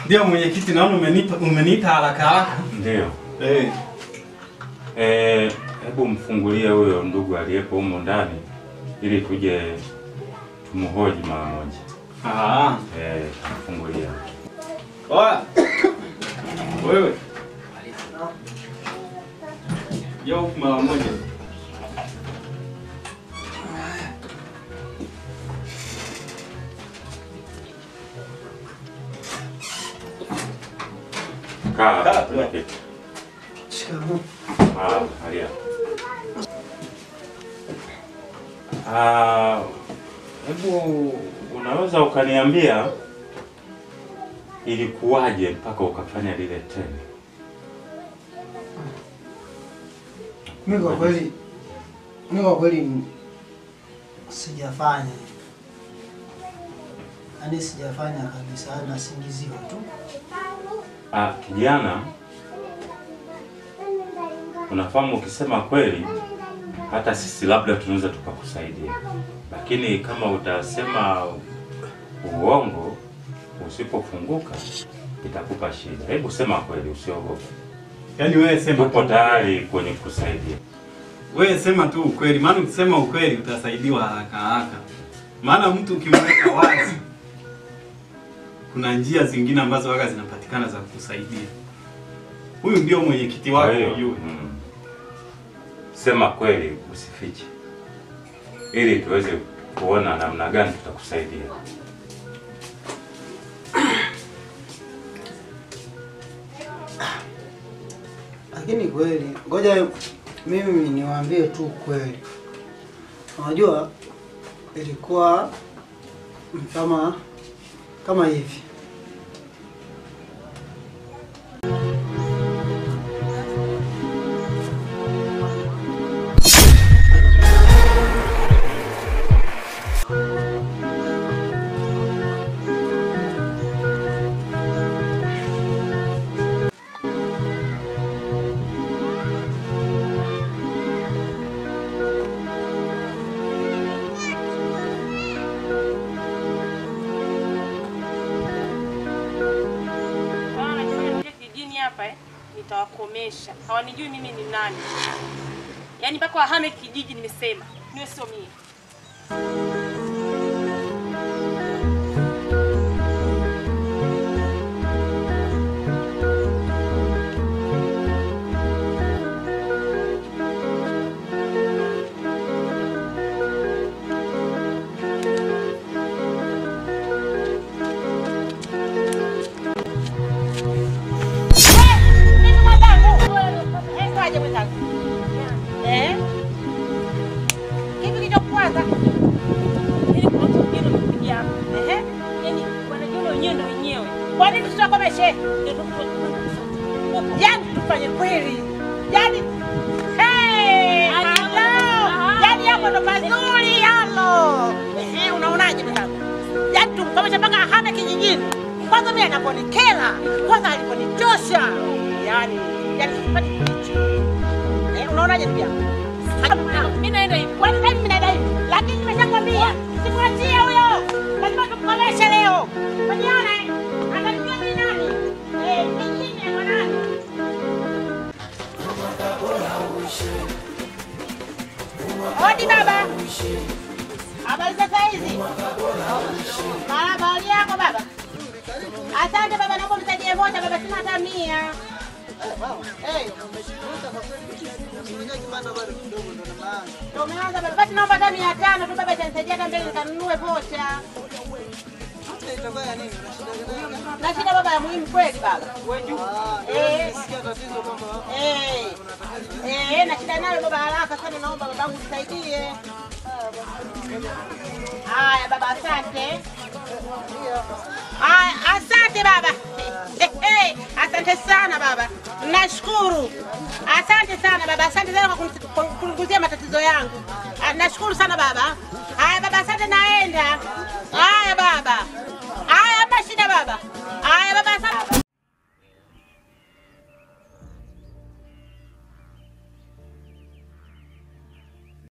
Ndio mwenyekiti, naona umeniita haraka. Ndio. Hebu mfungulie huyo ndugu aliyepo humo ndani ili tuje tumuhoji mara moja. Mfungulie. Oya. Wewe. Yo mara moja. Kaa. Shikamoo. Halia. Hebu unaweza ukaniambia ilikuwaje mpaka ukafanya lile tendo? Mimi kwa kweli sijafanya. Yaani sijafanya kabisa, nasingiziwa tu. Kijana, unafahamu ukisema kweli hata sisi labda tunaweza tukakusaidia. Lakini kama utasema uongo usipofunguka itakupa shida. Hebu sema kweli, usiogope. Yaani wewe sema tupo tayari kwenye kusaidia. Wewe sema tu ukweli, maana ukisema ukweli utasaidiwa haraka. Maana mtu ukimweka wazi kuna njia zingine ambazo waga zinapatikana za kukusaidia. Huyu ndio mwenyekiti wako yule. Sema kweli, usifiche. Ili tuweze kuona namna gani tutakusaidia. Lakini kweli, ngoja mimi niwaambie tu kweli. Unajua ilikuwa kama hivi. Nitawakomesha. Hawanijui mimi ni nani. Yaani mpaka wahame kijiji nimesema. Niwe sio mimi. Kitu kilichokuanza ili kwa tukio kupigia hapo. Yaani wanajua wenyewe. Kwa nini tutakomeshe? Yaani tufanye kweli. Yaani yaani hapo ndo mazuri halo. Unaonaje mwanangu? Yaani tumkomeshe mpaka ahame kijijini. Kwanza mimi anaponikela, kwanza aliponichosha. Yaani sipati kitu. Unaonaje ndugu yangu? Mimi naenda hivi. Kwa nini mimi naenda hivi? Lakini nimeshakwambia, sifuatie huyo. Lazima tukomeshe leo. Unaona? Angalia mimi nani? Mimi ni mwanani? Odi baba. Habari za hizi? Habari yako baba? Asante baba, naomba msaidie vocha baba, sina hata 100. Tumeanza baba, basi naomba hata 500 tu baba, itanisaidia hata mbele nikanunue vocha. Na shida baba ya muhimu kweli baba. Nasikia tatizo baba. Na shida nayo baba, haraka sana naomba babangu nisaidie. Haya baba, asante. Asante baba. Asante sana baba. Nashukuru. Asante sana baba. Asante sana kwa kuniguzia matatizo yangu. Nashukuru sana baba. Haya baba, asante, naenda. Haya baba.